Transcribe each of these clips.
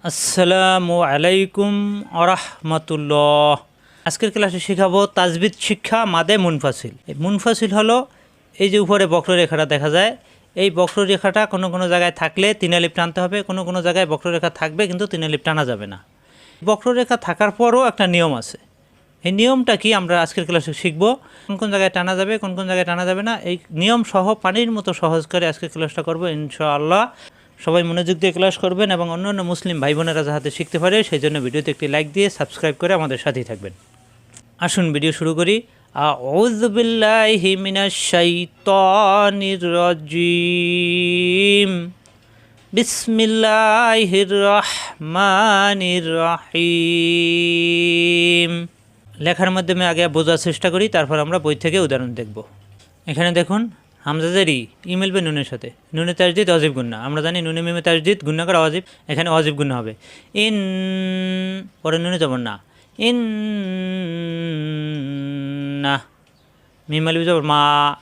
আসসালামু আলাইকুম আরহামাতুল্লাহ। আজকের ক্লাসে শেখাবো তাজবিদ শিক্ষা মাদে মুনফাসিল। এই মুনফাসিল হলো এই যে উপরে বক্ররেখাটা দেখা যায়, এই বক্ররেখাটা কোনো কোনো জায়গায় থাকলে তিন আলিফ টানতে হবে, কোনো কোনো জায়গায় বক্ররেখা থাকবে কিন্তু তিন আলিফ টানা যাবে না। বক্ররেখা থাকার পরও একটা নিয়ম আছে। এই নিয়মটা কি আমরা আজকের ক্লাসে শিখবো। কোন কোন জায়গায় টানা যাবে, কোন কোন জায়গায় টানা যাবে না, এই নিয়ম সহ পানির মতো সহজ করে আজকের ক্লাসটা করবো ইনশাআল্লাহ। সবাই মনোযোগ দিয়ে ক্লাস করবেন এবং অন্যান্য মুসলিম ভাই বোনেরা যাতে শিখতে পারে সেই জন্য ভিডিওতে একটি লাইক দিয়ে সাবস্ক্রাইব করে আমাদের সাথেই থাকবেন। আসুন ভিডিও শুরু করি। আউযু বিল্লাহি মিনাশ শাইতানির রাজিম। বিসমিল্লাহির রহমানির রহিম। লেখার মাধ্যমে আগে বোঝার চেষ্টা করি, তারপর আমরা বই থেকে উদাহরণ দেখব। এখানে দেখুন হামজাজের ই মিলবে নুনের সাথে। নুনে তাজদিদ অজিব গুন্না, আমরা জানি নুনে মিমে তাজদিদ গুন্না করা অজিব, এখানে অজিব গুন্না হবে। ইন পরে নুনে জবর না, ইন না। মিম আলিফ জবর মা,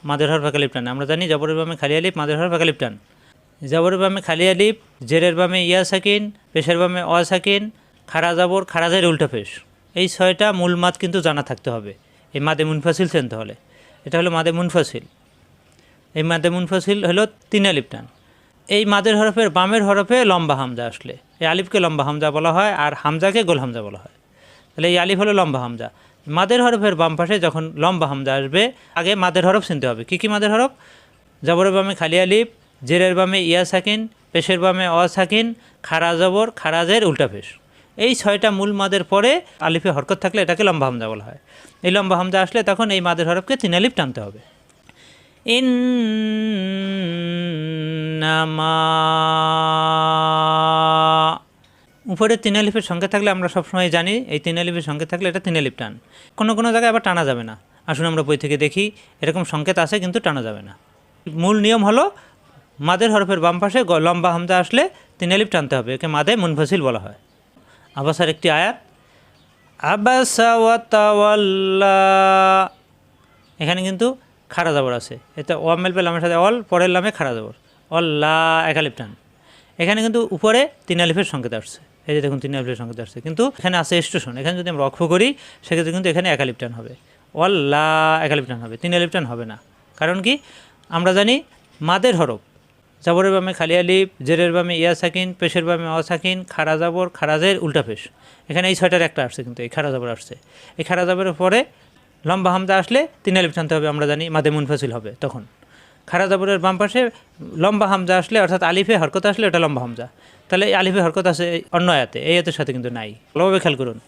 মাদের হরফ একালিফ টান, আমরা জানি জবরের বামে খালি আলিফ, মাদের হরফ একালিফ টান। জবরের বামে খালি আলিফ, জেরের বামে ইয়া সাকিন, পেশের বামে অ সাকিন, খারা জবর, খারাজের উল্টা পেশ। এই ছয়টা মূল মাদ কিন্তু জানা থাকতে হবে এই মাদে মুনফাসিল চিনতে হলে। এটা হলো মাদে মুনফাসিল। এই মাদে মুনফাসিল হলো তিন আলিফ টান। এই মাদের হরফের বামের হরফে লম্বা হামজা আসলে এই আলিফকে লম্বা হামজা বলা হয়, আর হামজাকে গোল হামজা বলা হয়। তাহলে এই আলিফ হলো লম্বা হামজা। মাদের হরফের বাম পাশে যখন লম্বা হামজা আসবে আগে মাদের হরফ চিনতে হবে। কী কী মাদের হরফ? জবরের বামে খালি আলিফ, জেরের বামে ইয়া সাকিন, পেশের বামে অ সাকিন, খারা জবর, খারাজের উল্টা পেশ। এই ছয়টা মূল মাদের পরে আলিফে হরকত থাকলে এটাকে লম্বা হামজা বলা হয়। এই লম্বা হামজা আসলে তখন এই মাদের হরফকে তিন আলিফ টানতে হবে। ইন্নামা উপরে তিন আলিফের সংখ্যা থাকলে আমরা সবসময় জানি এই তিন আলিফের সংখ্যা থাকলে এটা তিন আলিফ টান। কোনো কোনো জায়গায় আবার টানা যাবে না। আসুন আমরা বই থেকে দেখি, এরকম সংকেত আছে কিন্তু টানা যাবে না। মূল নিয়ম হলো মাদের হরফের বাম পাশে লম্বা হামজা আসলে তিন আলিফ টানতে হবে, একে মাদে মুনফাসিল বলা হয়। আবাসার একটি আয়াত, আবাসা ওয়া তাওয়াল্লা, এখানে কিন্তু খাড়া জবর আছে। এটা ওয়া মেলবে লামের সাথে অল, পরের লামে খাড়া জবর, অল্লা এক আলিফ টান। এখানে কিন্তু উপরে তিন আলিফের সংকেত আসছে, এই যে দেখুন তিন আলিফের সংকেত আসছে, কিন্তু এখানে আছে স্টেশন। এখানে যদি আমরা লক্ষ্য করি সেক্ষেত্রে কিন্তু এখানে এক আলিফ টান হবে, অল্লা এক আলিফ টান হবে, তিন আলিফ টান হবে না। কারণ কি আমরা জানি মাদের হরফ জবরের বামে খালি আলিফ, জেরের বামে ইয়া সাকিন, পেশের বামে অ সাকিন, খারা জবর, খারাজের উল্টা পেশ। এখানে এই ছয়টার একটা আসছে কিন্তু এই খারা জবর আসছে। এই খারা জবরের পরে লম্বা হামজা আসলে তিন আলিফ টানতে হবে, আমরা জানি মাদে মুনফাসিল হবে তখন। খারা জবরের বাম পাশে লম্বা হামজা আসলে অর্থাৎ আলিফে হরকত আসলে ওটা লম্বা হামজা। তাহলে এই আলিফে হরকত আছে অন্য আয়াতে, এই আয়াতের সাথে কিন্তু নাই। ভালোভাবে খেয়াল করুন,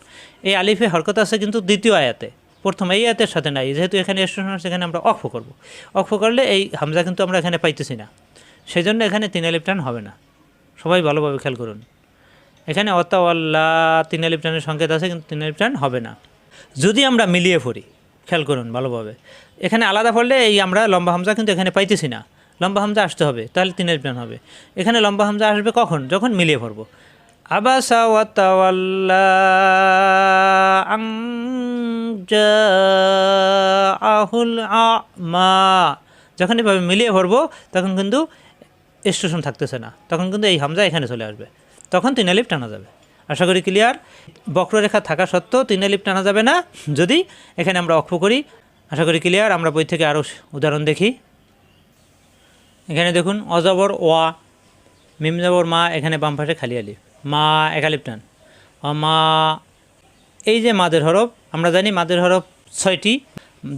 এই আলিফে হরকত আছে কিন্তু দ্বিতীয় আয়াতে, প্রথম এই আয়াতের সাথে নাই। যেহেতু এখানে স্টেশন আছে এখানে আমরা অক্ষ করব, অক্ষ করলে এই হামজা কিন্তু আমরা এখানে পাইতেছি না, সেই জন্য এখানে তিন আলিফ টান হবে না। সবাই ভালোভাবে খেয়াল করুন, এখানে অতাওয়াল্লা তিন আলিফ টানের সংকেত আছে কিন্তু তিন আলিফ টান হবে না। যদি আমরা মিলিয়ে পড়ি, খেয়াল করুন ভালোভাবে, এখানে আলাদা পড়লে এই আমরা লম্বা হামজা কিন্তু এখানে পাইতেছি না, লম্বা হামজা আসতে হবে, তাহলে তিন আলিফ টান হবে। এখানে লম্বা হামজা আসবে কখন? যখন মিলিয়ে পড়ব। আবাসা ওয়া তাওয়াল্লা আন জাআহুল আমা, যখন এভাবে মিলিয়ে পড়ব তখন কিন্তু স্টেশন থাকতেছে না, তখন কিন্তু এই হামজা এখানে চলে আসবে, তখন তিন আলিফ টানা যাবে। আশা করি ক্লিয়ার। বক্ররেখা থাকা সত্ত্বেও তিন আলিফ টানা যাবে না যদি এখানে আমরা অক্ষ করি। আশা করি ক্লিয়ার। আমরা বই থেকে আরও উদাহরণ দেখি। এখানে দেখুন অজবর ওয়া, মিম জবর মা, এখানে বাম পাশে খালি আলিফ, মা এক আলিফ টান, মা। এই যে মাদের হরফ, আমরা জানি মাদের হরফ ছয়টি,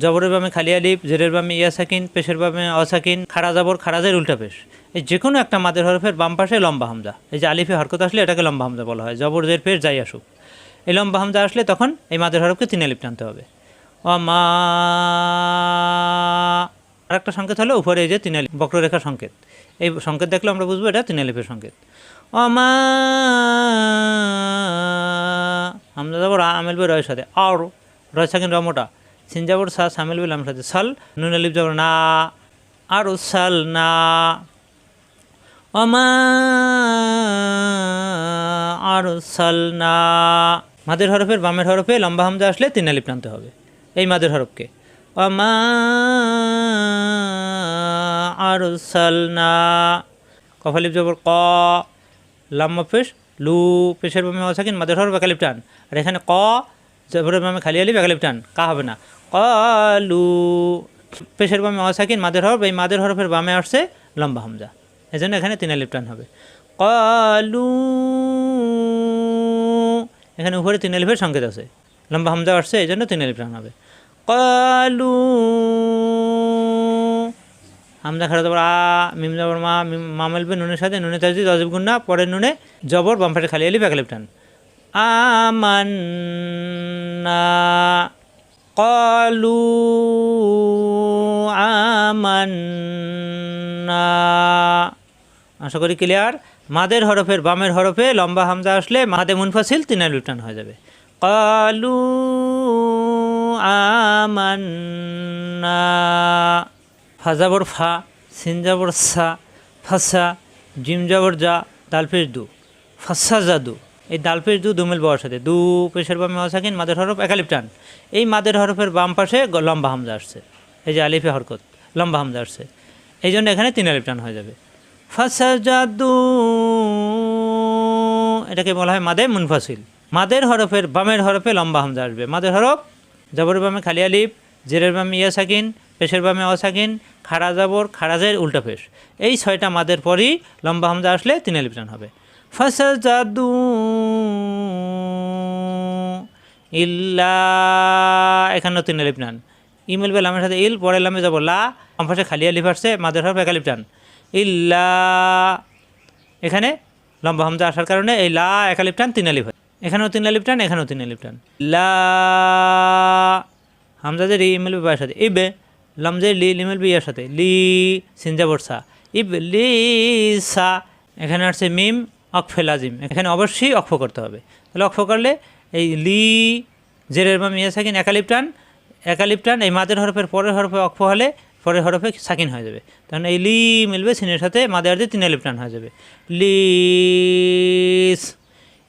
জবরের বামে খালি আলিফ, জেরের বামে ইয়া সাকিন, পেশের বামে অসাকিন, খারা জবর, খারাজের উল্টা পেশ। এই যে কোনো একটা মাদের হরফের বাম পাশে লম্বা হামজা, এই যে আলিফে হরকত আসলে এটাকে লম্বা হামজা বলা হয়, জবর জের পেশ যাই আসুক। এই লম্বা হামজা আসলে তখন এই মাদের হরফকে তিন আলিফ টানতে হবে। মা আর একটা সংকেত হলো উপরে এই যে তিন আলিফ বক্ররেখার সংকেত, এই সংকেত দেখলে আমরা বুঝবো এটা তিন আলিফের সংকেত। মা হামজা জবর আমেলবে রয়ের সাথে, আর রয় সাকিন রমোটা, সিন জবর সা, সামিল বিল আমার সাথে সাল, নুন আলিফ জবর না, আর সাল না। অমা আর সাল না, মাদের হরফের বামের হরফে লম্বা হামজা আসলে তিন আলিফ টানতে হবে এই মাদের হরফকে। অমা আর সাল না, কফ আলিফ জবর ক, লাম্মা পেশ লু পেশের বামে ওয়া সাকিন মাদের হরফ একালিফ টান। আর এখানে ক জবরের বামে খালি আলিফ একালিফ টান, কা হবে না, কলু পেশের বামে ওয়া সাকিন মাদের হরফ, এই মাদের হরফের বামে আসছে লম্বা হামজা, এই জন্য এখানে 3 আলিফ টান হবে। কলু এখানে উপরে 3 আলিফের সংকেত আছে, লম্বা হামজা আসছে এই জন্য 3 আলিফ টান হবে। কলু হামজা খাড়া জবর আ, মিম জবর মা, মা মিলবে নুনের সাথে, নুনে তাজদিদ অজিব গুন্না, পরের নুনে জবর, বাম পাশে খালি আলিফ একালিফ টান। আমান্না ক্বালু আমান্না। আশা করি ক্লিয়ার। মাদের হরফের বামের হরফে লম্বা হামজা আসলে মাদে মুনফাসিল 3 আলিফ টান হয়ে যাবে। ক্বালু আমান্না। ফা জবর ফা, সিন জবর সা, ফাসা, জিম জবর জা, দাল পেশ দু, ফাসা জাদু। এই দাল পেশ দু দুমিল বওয়ার সাথে, দু পেশের বামে ওয়া সাকিন মাদের হরফ একালিফ টান। এই মাদের হরফের বাম পাশে লম্বা হামজা আসছে, এই যে আলিফে হরকত লম্বা হামজা আসছে, এই জন্য এখানে 3 আলিফ টান হয়ে যাবে। ফাসা জাদু এটাকে বলা হয় মাদে মুনফাসিল। মাদের হরফের বামের হরফে লম্বা হামজা আসবে। মাদের হরফ জবরের বামে খালি আলিফ, জেরের বামে ইয়া সাকিন, পেশের বামে অ সাকিন, খাড়া জবর, খাড়াজের উল্টা পেশ, এই 6টা মাদের পরই লম্বা হামজা আসলে 3 আলিফ টান হবে। ফাসাজাদু ইল্লা, এখানেও 3 আলিফ টান। ইমেল বে লামের সাথে ইল, পরে লামে যাব লা, বাম পাশে খালি আলিফ আসছে, মাদের হরফ এক আলিফ টান। ইল্লা এখানে লম্বা হামজা আসার কারণে এই লা এক আলিফ টান 3 আলিফ হয়, এখানেও 3 আলিফ টান, এখানেও 3 আলিফ টান। লা হামজা যে রি ইমেল বে সাথে, ইবে লাম যে লি লিমেল বি ইয়ার সাথে, লি সিনজা বর্ষা, ইব লি সা, এখানে আসছে মিম অকফে লাজিম, এখানে অবশ্যই অক্ফ করতে হবে। তাহলে অক্ফ করলে এই লি জেরের বাম ইয়া সাকিন একালিফ টান, একালিফ টান, এই মাদের হরফের পরের হরফে অক্ফ হলে পরের হরফে সাকিন হয়ে যাবে, তখন এই লি মিলবে সিনের সাথে, মাদের আর দিয়ে 3 আলিফ টান হয়ে যাবে। লিস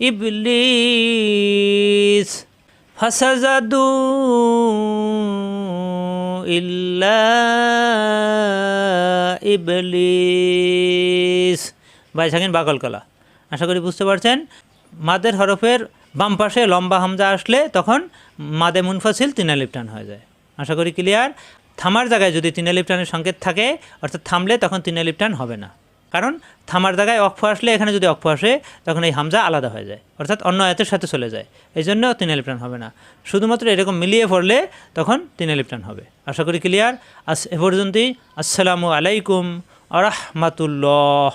ইবলিস ফাসাজাদু ইল্লা ইবলিস, বাই সাকিন বাকল কলা। আশা করি বুঝতে পারছেন। মাদের হরফের বাম পাশে লম্বা হামজা আসলে তখন মাদে মুনফাসিল 3 আলিফ টান হয়ে যায়। আশা করি ক্লিয়ার। থামার জায়গায় যদি 3 আলিফ টানের সংকেত থাকে, অর্থাৎ থামলে তখন 3 আলিফ টান হবে না, কারণ থামার জায়গায় অক্ফ আসলে এখানে যদি অক্ফ আসে তখন এই হামজা আলাদা হয়ে যায়, অর্থাৎ অন্য আয়াতের সাথে চলে যায়, এই জন্য 3 আলিফ টান হবে না। শুধুমাত্র এরকম মিলিয়ে পড়লে তখন 3 আলিফ টান হবে। আশা করি ক্লিয়ার। এ পর্যন্তই। আসসালামু আলাইকুম আ রাহমাতুল্লাহ।